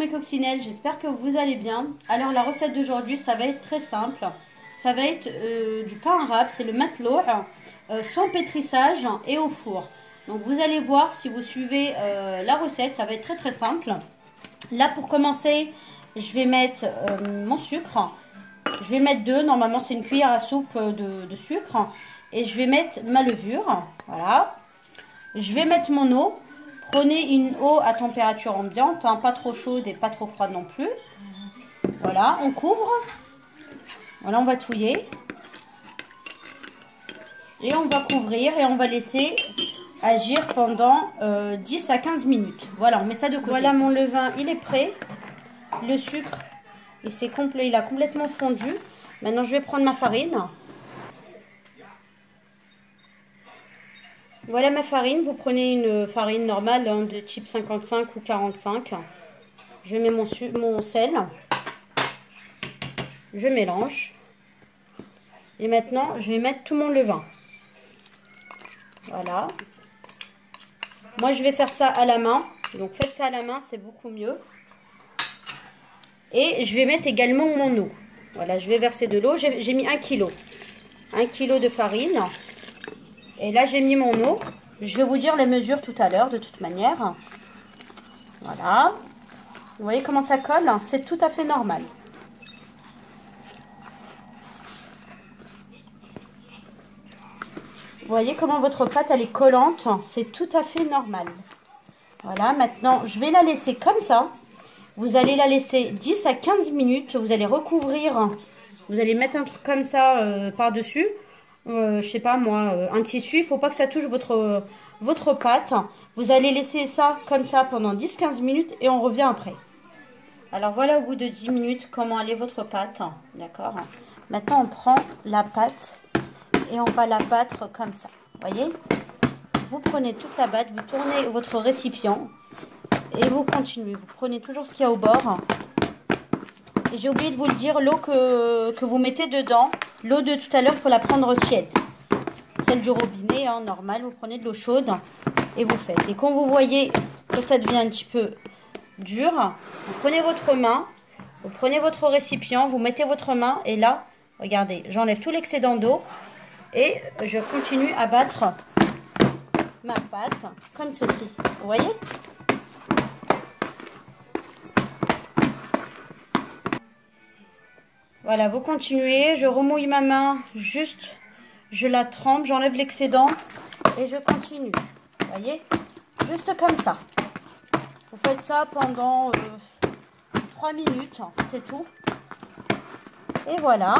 mes coccinelles, j'espère que vous allez bien. Alors la recette d'aujourd'hui, ça va être très simple. Ça va être du pain arabe, c'est le matlour, sans pétrissage et au four. Donc vous allez voir si vous suivez la recette, ça va être très simple. Là pour commencer, je vais mettre mon sucre. Je vais mettre normalement c'est une cuillère à soupe de sucre. Et je vais mettre ma levure, voilà. Je vais mettre mon eau. Prenez une eau à température ambiante, hein, pas trop chaude et pas trop froide non plus. Voilà, on couvre. Voilà, on va touiller. Et on va couvrir et on va laisser agir pendant 10 à 15 minutes. Voilà, on met ça de côté. Voilà, mon levain, il est prêt. Le sucre, il a complètement fondu. Maintenant, je vais prendre ma farine. Voilà ma farine, vous prenez une farine normale hein, de type 55 ou 45. Je mets mon sel. Je mélange. Et maintenant, je vais mettre tout mon levain. Voilà. Moi, je vais faire ça à la main. Donc, faites ça à la main, c'est beaucoup mieux. Et je vais mettre également mon eau. Voilà, je vais verser de l'eau. J'ai mis 1 kg. 1 kg de farine. Et là, j'ai mis mon eau. Je vais vous dire les mesures tout à l'heure, de toute manière. Voilà. Vous voyez comment ça colle? C'est tout à fait normal. Vous voyez comment votre pâte, elle est collante? C'est tout à fait normal. Voilà, maintenant, je vais la laisser comme ça. Vous allez la laisser 10 à 15 minutes. Vous allez recouvrir. Vous allez mettre un truc comme ça par-dessus. Je sais pas moi, un tissu, il faut pas que ça touche votre pâte. Vous allez laisser ça comme ça pendant 10-15 minutes et on revient après. Alors voilà au bout de 10 minutes comment elle est votre pâte, d'accord. Maintenant on prend la pâte et on va la battre comme ça, voyez. Vous prenez toute la pâte, vous tournez votre récipient et vous continuez. Vous prenez toujours ce qu'il y a au bord. Et j'ai oublié de vous le dire, l'eau que vous mettez dedans, l'eau de tout à l'heure, il faut la prendre tiède. Celle du robinet, hein, normal, vous prenez de l'eau chaude et vous faites. Et quand vous voyez que ça devient un petit peu dur, vous prenez votre main, vous prenez votre récipient, vous mettez votre main et là, regardez, j'enlève tout l'excédent d'eau et je continue à battre ma pâte comme ceci. Vous voyez ? Voilà, vous continuez, je remouille ma main, juste, je la trempe, j'enlève l'excédent et je continue. Vous voyez, juste comme ça. Vous faites ça pendant 3 minutes, c'est tout. Et voilà.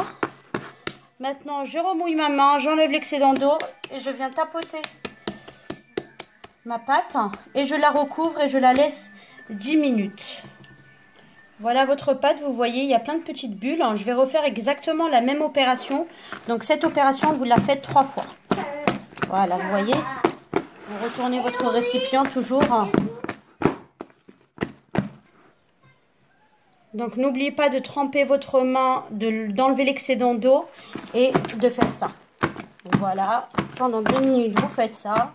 Maintenant, je remouille ma main, j'enlève l'excédent d'eau et je viens tapoter ma pâte et je la recouvre et je la laisse 10 minutes. Voilà votre pâte, vous voyez, il y a plein de petites bulles. Je vais refaire exactement la même opération. Donc cette opération, vous la faites 3 fois. Voilà, vous voyez. Vous retournez votre récipient toujours. Donc n'oubliez pas de tremper votre main, d'enlever l'excédent d'eau et de faire ça. Voilà, pendant 2 minutes, vous faites ça.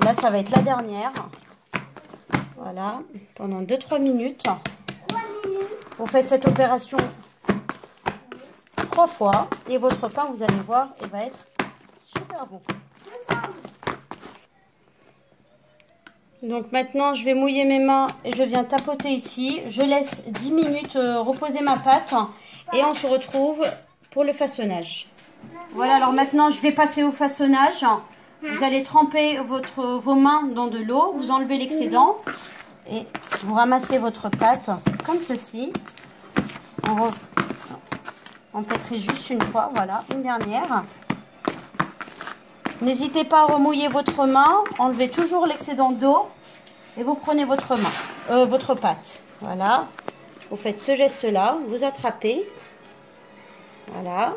Là, ça va être la dernière. Voilà, pendant 2-3 minutes. Vous faites cette opération 3 fois et votre pain, vous allez voir, il va être super bon. Donc maintenant, je vais mouiller mes mains et je viens tapoter ici. Je laisse 10 minutes reposer ma pâte et on se retrouve pour le façonnage. Voilà, alors maintenant, je vais passer au façonnage. Vous allez tremper vos mains dans de l'eau, vous enlevez l'excédent. Et vous ramassez votre pâte comme ceci. On pétrit juste une fois, voilà, une dernière. N'hésitez pas à remouiller votre main. Enlevez toujours l'excédent d'eau. Et vous prenez votre pâte. Voilà. Vous faites ce geste-là. Vous attrapez. Voilà.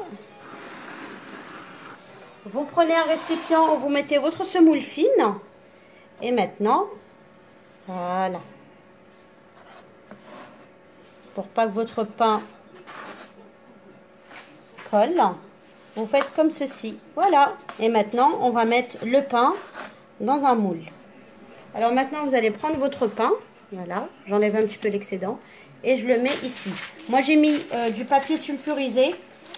Vous prenez un récipient où vous mettez votre semoule fine. Et maintenant... Voilà. Pour pas que votre pain colle, vous faites comme ceci. Voilà. Et maintenant, on va mettre le pain dans un moule. Alors maintenant, vous allez prendre votre pain. Voilà, j'enlève un petit peu l'excédent et je le mets ici. Moi j'ai mis du papier sulfurisé.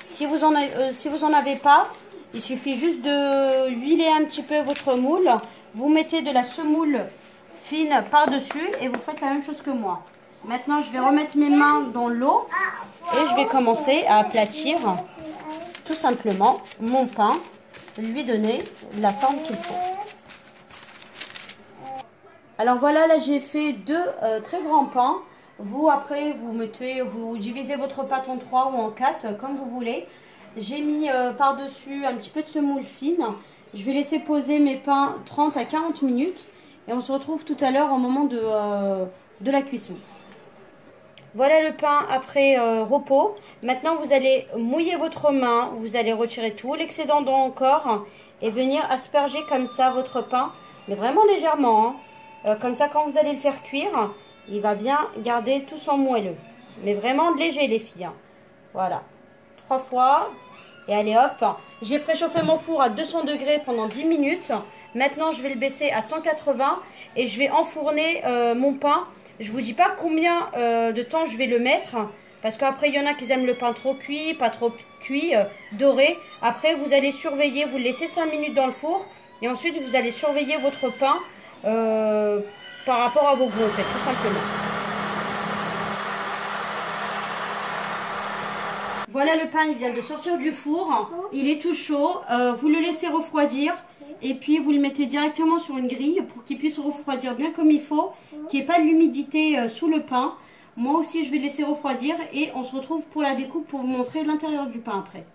Si vous en avez pas, il suffit juste de huiler un petit peu votre moule. Vous mettez de la semoule fine par-dessus et vous faites la même chose que moi. Maintenant, je vais remettre mes mains dans l'eau et je vais commencer à aplatir tout simplement mon pain, lui donner la forme qu'il faut. Alors voilà, là j'ai fait deux très grands pains. Vous après, vous divisez votre pâte en 3 ou en 4 comme vous voulez. J'ai mis par-dessus un petit peu de semoule fine. Je vais laisser poser mes pains 30 à 40 minutes et on se retrouve tout à l'heure au moment de la cuisson. Voilà le pain après repos. Maintenant, vous allez mouiller votre main. Vous allez retirer tout l'excédent encore et venir asperger comme ça votre pain. Mais vraiment légèrement. Hein. Comme ça, quand vous allez le faire cuire, il va bien garder tout son moelleux. Mais vraiment léger les filles. Hein. Voilà. 3 fois. Et allez hop. J'ai préchauffé mon four à 200 degrés pendant 10 minutes. Maintenant, je vais le baisser à 180 et je vais enfourner mon pain. Je ne vous dis pas combien de temps je vais le mettre. Parce qu'après, il y en a qui aiment le pain trop cuit, pas trop cuit, doré. Après, vous allez surveiller, vous le laissez 5 minutes dans le four. Et ensuite, vous allez surveiller votre pain par rapport à vos goûts, en fait, tout simplement. Voilà, le pain, il vient de sortir du four. Il est tout chaud. Vous le laissez refroidir. Et puis, vous le mettez directement sur une grille pour qu'il puisse refroidir bien comme il faut. Qu'il n'y ait pas d'humidité sous le pain. Moi aussi, je vais laisser refroidir. Et on se retrouve pour la découpe pour vous montrer l'intérieur du pain après.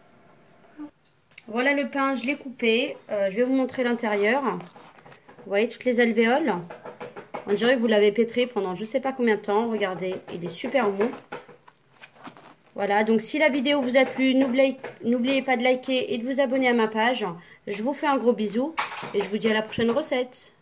Voilà le pain, je l'ai coupé. Je vais vous montrer l'intérieur. Vous voyez toutes les alvéoles. On dirait que vous l'avez pétré pendant je ne sais pas combien de temps. Regardez, il est super mou. Voilà, donc si la vidéo vous a plu, n'oubliez pas de liker et de vous abonner à ma page. Je vous fais un gros bisou et je vous dis à la prochaine recette.